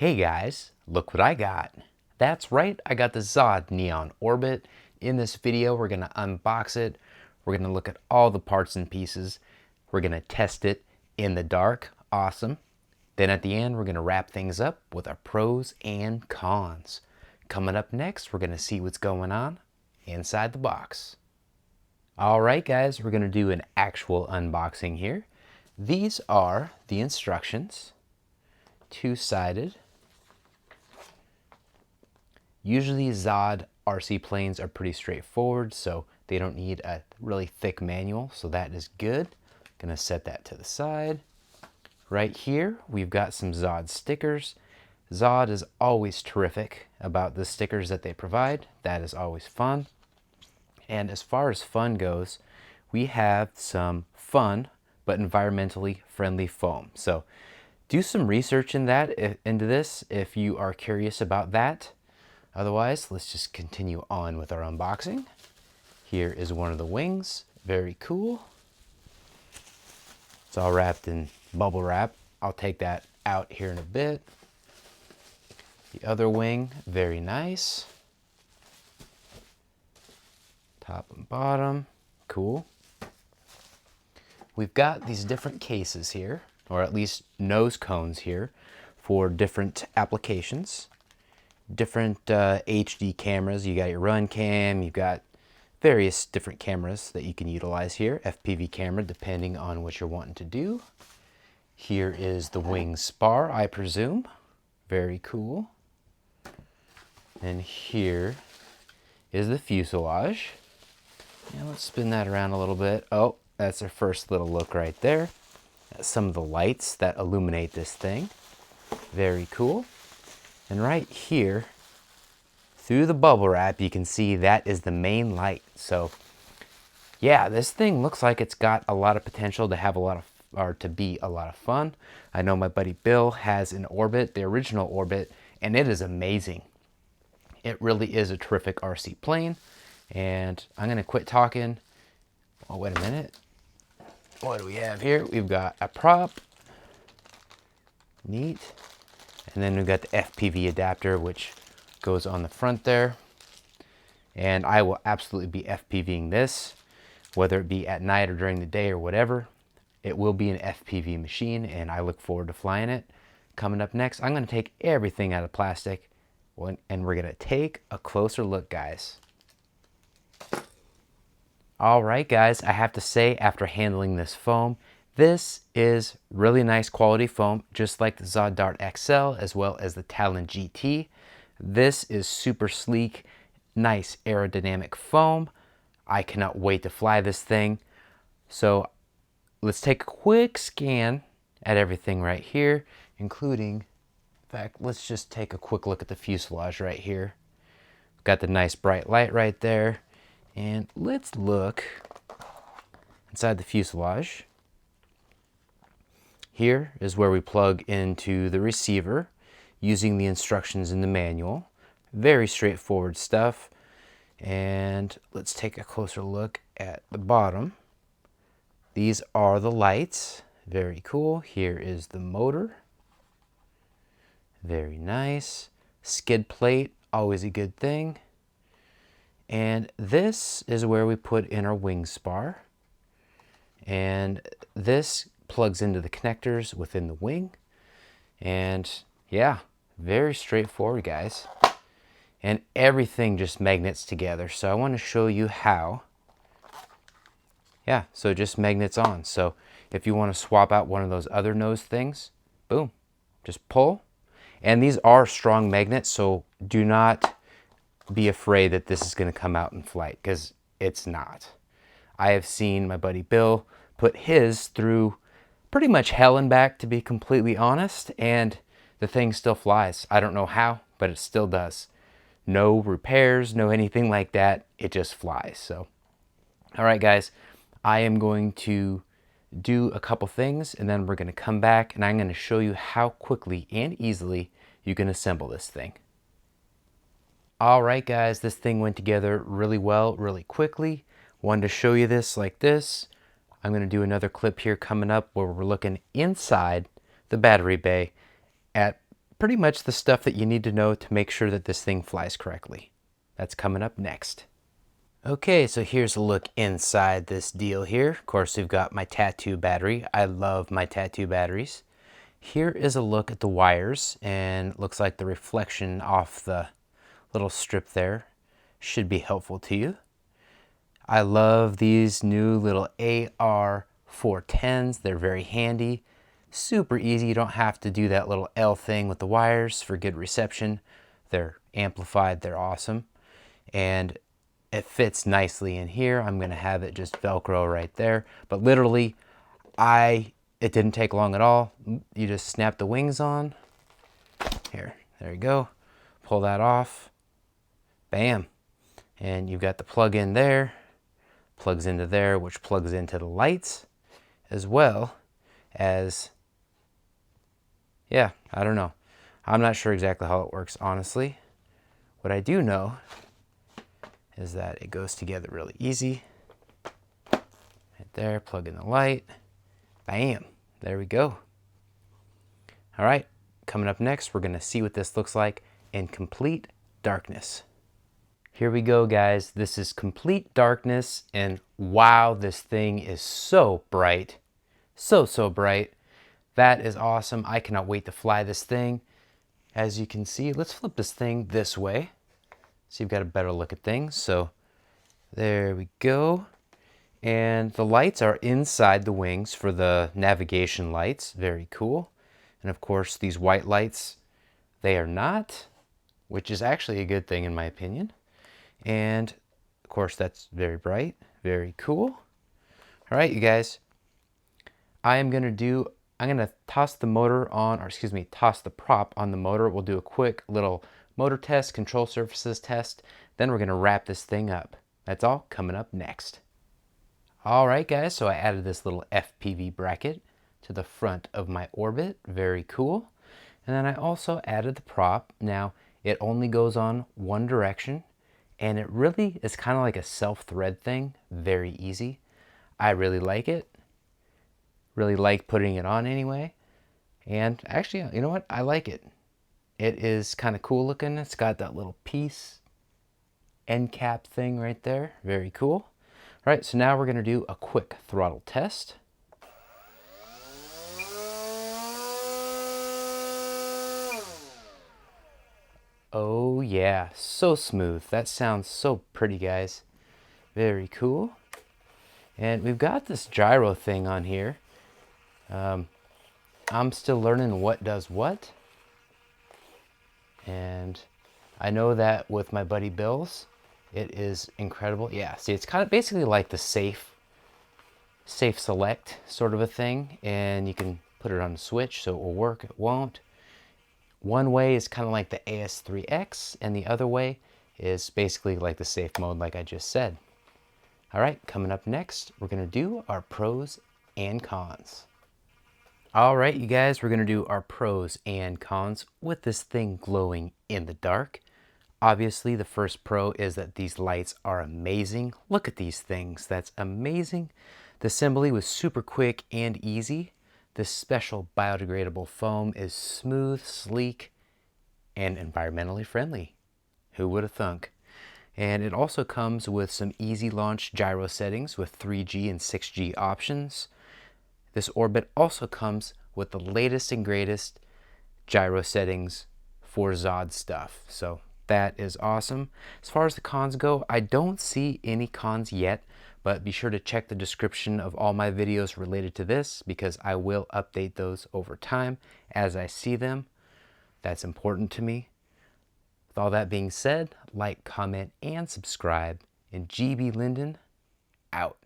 Hey guys, look what I got. That's right, I got the Zod Neon Orbit. In this video, we're gonna unbox it. We're gonna look at all the parts and pieces. We're gonna test it in the dark, awesome. Then at the end, we're gonna wrap things up with our pros and cons. Coming up next, we're gonna see what's going on inside the box. All right guys, we're gonna do an actual unboxing here. These are the instructions, two-sided. Usually Zod RC planes are pretty straightforward, so they don't need a really thick manual, so that is good. Gonna set that to the side. Right here, we've got some Zod stickers. Zod is always terrific about the stickers that they provide. That is always fun. And as far as fun goes, we have some fun but environmentally friendly foam. So do some research into this if you are curious about that. Otherwise, let's just continue on with our unboxing. Here is one of the wings. Very cool. It's all wrapped in bubble wrap. I'll take that out here in a bit. The other wing, very nice. Top and bottom, cool. We've got these different cases here, or at least nose cones here, for different applications. Different HD cameras. You got your run cam, you've got various different cameras that you can utilize here. FPV camera, depending on what you're wanting to do. Here is the wing spar, I presume. Very cool. And here is the fuselage. Now let's spin that around a little bit. Oh, that's our first little look right there. That's some of the lights that illuminate this thing. Very cool. And right here, through the bubble wrap, you can see that is the main light. So yeah, this thing looks like it's got a lot of potential to have to be a lot of fun. I know my buddy Bill has an Orbit, the original Orbit, and it is amazing. It really is a terrific RC plane. And I'm gonna quit talking. Oh, wait a minute. What do we have here? We've got a prop. Neat. And then we've got the FPV adapter, which goes on the front there. And I will absolutely be FPVing this, whether it be at night or during the day or whatever. It will be an FPV machine, and I look forward to flying it. Coming up next, I'm going to take everything out of plastic, and we're going to take a closer look, guys. All right, guys, I have to say, after handling this foam, this is really nice quality foam, just like the Zod Dart XL as well as the Talon GT. This is super sleek, nice aerodynamic foam. I cannot wait to fly this thing. So let's take a quick scan at everything right here, including, in fact, let's just take a quick look at the fuselage right here. Got the nice bright light right there. And let's look inside the fuselage. Here is where we plug into the receiver using the instructions in the manual. Very straightforward stuff. And let's take a closer look at the bottom. These are the lights. Very cool. Here is the motor. Very nice. Skid plate, always a good thing. And this is where we put in our wing spar. And this plugs into the connectors within the wing. And yeah, very straightforward, guys. And everything just magnets together. So I want to show you how. Yeah, so it just magnets on. So if you want to swap out one of those other nose things, boom, just pull. And these are strong magnets, so do not be afraid that this is going to come out in flight, because it's not. I have seen my buddy Bill put his through pretty much hell and back, to be completely honest, and the thing still flies. I don't know how, but it still does. No repairs, no anything like that. It just flies. So, all right, guys, I am going to do a couple things, and then we're going to come back, and I'm going to show you how quickly and easily you can assemble this thing. All right, guys, this thing went together really well, really quickly. Wanted to show you this like this. I'm going to do another clip here coming up where we're looking inside the battery bay at pretty much the stuff that you need to know to make sure that this thing flies correctly. That's coming up next. Okay, so here's a look inside this deal here. Of course, we've got my Tattu battery. I love my Tattu batteries. Here is a look at the wires, and it looks like the reflection off the little strip there should be helpful to you. I love these new little AR410s. They're very handy, super easy. You don't have to do that little L thing with the wires for good reception. They're amplified, they're awesome. And it fits nicely in here. I'm gonna have it just Velcro right there. But literally, it didn't take long at all. You just snap the wings on. Here, there you go. Pull that off. Bam. And you've got the plug in there. Plugs into there, which plugs into the lights, as well as, yeah, I don't know. I'm not sure exactly how it works, honestly. What I do know is that it goes together really easy. Right there, plug in the light. Bam, there we go. All right, coming up next, we're gonna see what this looks like in complete darkness. Here we go, guys. This is complete darkness, and wow, this thing is so bright. So bright. That is awesome. I cannot wait to fly this thing. As you can see, let's flip this thing this way, so you've got a better look at things. So there we go. And the lights are inside the wings for the navigation lights. Very cool. And of course, these white lights, they are not, which is actually a good thing in my opinion. And of course, that's very bright, very cool. All right, you guys, I'm gonna toss the motor on, or excuse me, toss the prop on the motor. We'll do a quick little motor test, control surfaces test. Then we're gonna wrap this thing up. That's all coming up next. All right, guys, so I added this little FPV bracket to the front of my orbit. Very cool. And then I also added the prop. Now, it only goes on one direction, and it really is kind of like a self-thread thing. Very easy. I really like it. Really like putting it on anyway. And actually, you know what? I like it. It is kind of cool looking. It's got that little piece end cap thing right there. Very cool. All right, so now we're gonna do a quick throttle test. Oh yeah, so smooth. That sounds so pretty, guys. Very cool. And we've got this gyro thing on here. I'm still learning what does what. And I know that with my buddy Bill's, it is incredible. Yeah, see, it's kind of basically like the safe select sort of a thing. And you can put it on a switch so it will work, it won't. One way is kind of like the AS3X, and the other way is basically like the safe mode like I just said. All right, coming up next, we're gonna do our pros and cons. All right, you guys, we're gonna do our pros and cons with this thing glowing in the dark. Obviously, the first pro is that these lights are amazing. Look at these things, that's amazing. The assembly was super quick and easy. This special biodegradable foam is smooth, sleek, and environmentally friendly. Who would have thunk? And it also comes with some easy launch gyro settings with 3G and 6G options. This orbit also comes with the latest and greatest gyro settings for Zod stuff. So that is awesome. As far as the cons go, I don't see any cons yet, but be sure to check the description of all my videos related to this because I will update those over time as I see them. That's important to me. With all that being said, like, comment, and subscribe. And GB Linden, out.